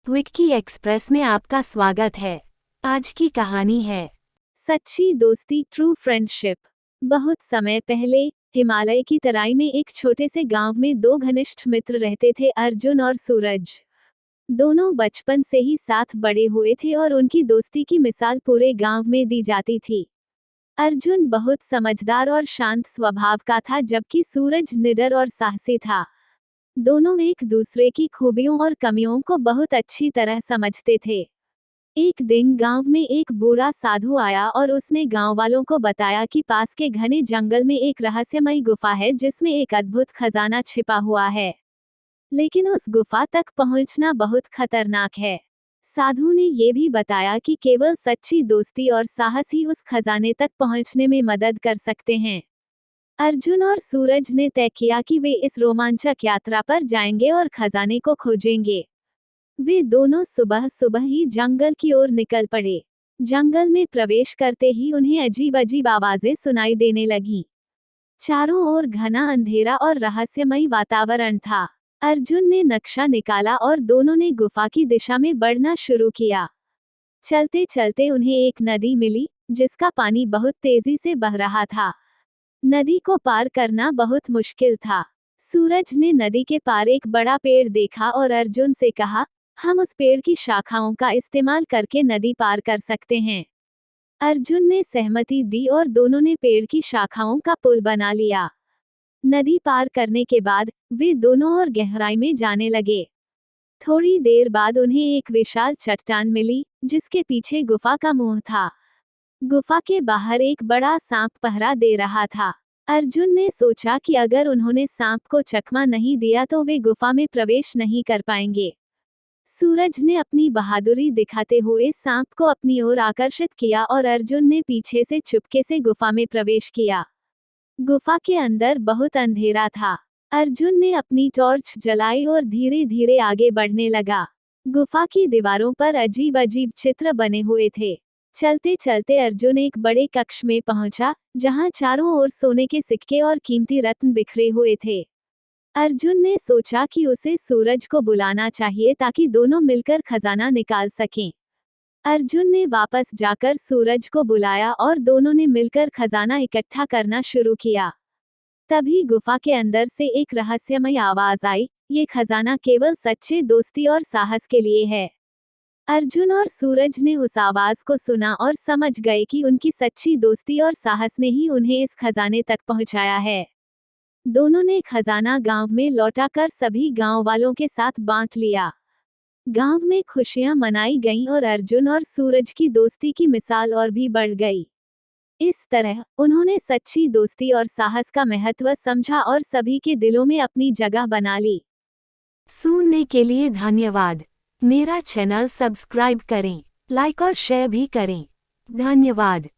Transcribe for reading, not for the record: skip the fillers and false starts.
Vicky express में आपका स्वागत है। आज की कहानी है सच्ची दोस्ती, ट्रू फ्रेंडशिप। बहुत समय पहले हिमालय की तराई में एक छोटे से गांव में दो घनिष्ठ मित्र रहते थे, अर्जुन और सूरज। दोनों बचपन से ही साथ बड़े हुए थे और उनकी दोस्ती की मिसाल पूरे गांव में दी जाती थी। अर्जुन बहुत समझदार और शांत स्वभाव का था, जबकि सूरज निडर और साहसी था। दोनों एक दूसरे की खूबियों और कमियों को बहुत अच्छी तरह समझते थे। एक दिन गांव में एक बूढ़ा साधु आया और उसने गांव वालों को बताया कि पास के घने जंगल में एक रहस्यमयी गुफा है जिसमें एक अद्भुत खजाना छिपा हुआ है, लेकिन उस गुफा तक पहुंचना बहुत खतरनाक है। साधु ने ये भी बताया कि केवल सच्ची दोस्ती और साहस ही उस खजाने तक पहुंचने में मदद कर सकते हैं। अर्जुन और सूरज ने तय किया कि वे इस रोमांचक यात्रा पर जाएंगे और खजाने को खोजेंगे। वे दोनों सुबह सुबह ही जंगल की ओर निकल पड़े। जंगल में प्रवेश करते ही उन्हें अजीब अजीब आवाजें सुनाई देने लगीं। चारों ओर घना अंधेरा और रहस्यमयी वातावरण था। अर्जुन ने नक्शा निकाला और दोनों ने गुफा की दिशा में बढ़ना शुरू किया। चलते चलते उन्हें एक नदी मिली, जिसका पानी बहुत तेजी से बह रहा था। नदी को पार करना बहुत मुश्किल था। सूरज ने नदी के पार एक बड़ा पेड़ देखा और अर्जुन से कहा, हम उस पेड़ की शाखाओं का इस्तेमाल करके नदी पार कर सकते हैं। अर्जुन ने सहमति दी और दोनों ने पेड़ की शाखाओं का पुल बना लिया। नदी पार करने के बाद वे दोनों और गहराई में जाने लगे। थोड़ी देर बाद उन्हें एक विशाल चट्टान मिली, जिसके पीछे गुफा का मुंह था। गुफा के बाहर एक बड़ा सांप पहरा दे रहा था। अर्जुन ने सोचा कि अगर उन्होंने सांप को चकमा नहीं दिया तो वे गुफा में प्रवेश नहीं कर पाएंगे। सूरज ने अपनी बहादुरी दिखाते हुए सांप को अपनी ओर आकर्षित किया और अर्जुन ने पीछे से चुपके से गुफा में प्रवेश किया। गुफा के अंदर बहुत अंधेरा था। अर्जुन ने अपनी टॉर्च जलाई और धीरे धीरे आगे बढ़ने लगा। गुफा की दीवारों पर अजीब अजीब चित्र बने हुए थे। चलते चलते अर्जुन एक बड़े कक्ष में पहुंचा, जहां चारों ओर सोने के सिक्के और कीमती रत्न बिखरे हुए थे। अर्जुन ने सोचा कि उसे सूरज को बुलाना चाहिए ताकि दोनों मिलकर खजाना निकाल सकें। अर्जुन ने वापस जाकर सूरज को बुलाया और दोनों ने मिलकर खजाना इकट्ठा करना शुरू किया। तभी गुफा के अंदर से एक रहस्यमय आवाज आई, ये खजाना केवल सच्चे दोस्ती और साहस के लिए है। अर्जुन और सूरज ने उस आवाज को सुना और समझ गए कि उनकी सच्ची दोस्ती और साहस ने ही उन्हें इस खजाने तक पहुंचाया है। दोनों ने खजाना गांव में लौटाकर सभी गांव वालों के साथ बांट लिया। गांव में खुशियां मनाई गईं और अर्जुन और सूरज की दोस्ती की मिसाल और भी बढ़ गई। इस तरह उन्होंने सच्ची दोस्ती और साहस का महत्व समझा और सभी के दिलों में अपनी जगह बना ली। सुनने के लिए धन्यवाद। मेरा चैनल सब्सक्राइब करें, लाइक और शेयर भी करें। धन्यवाद।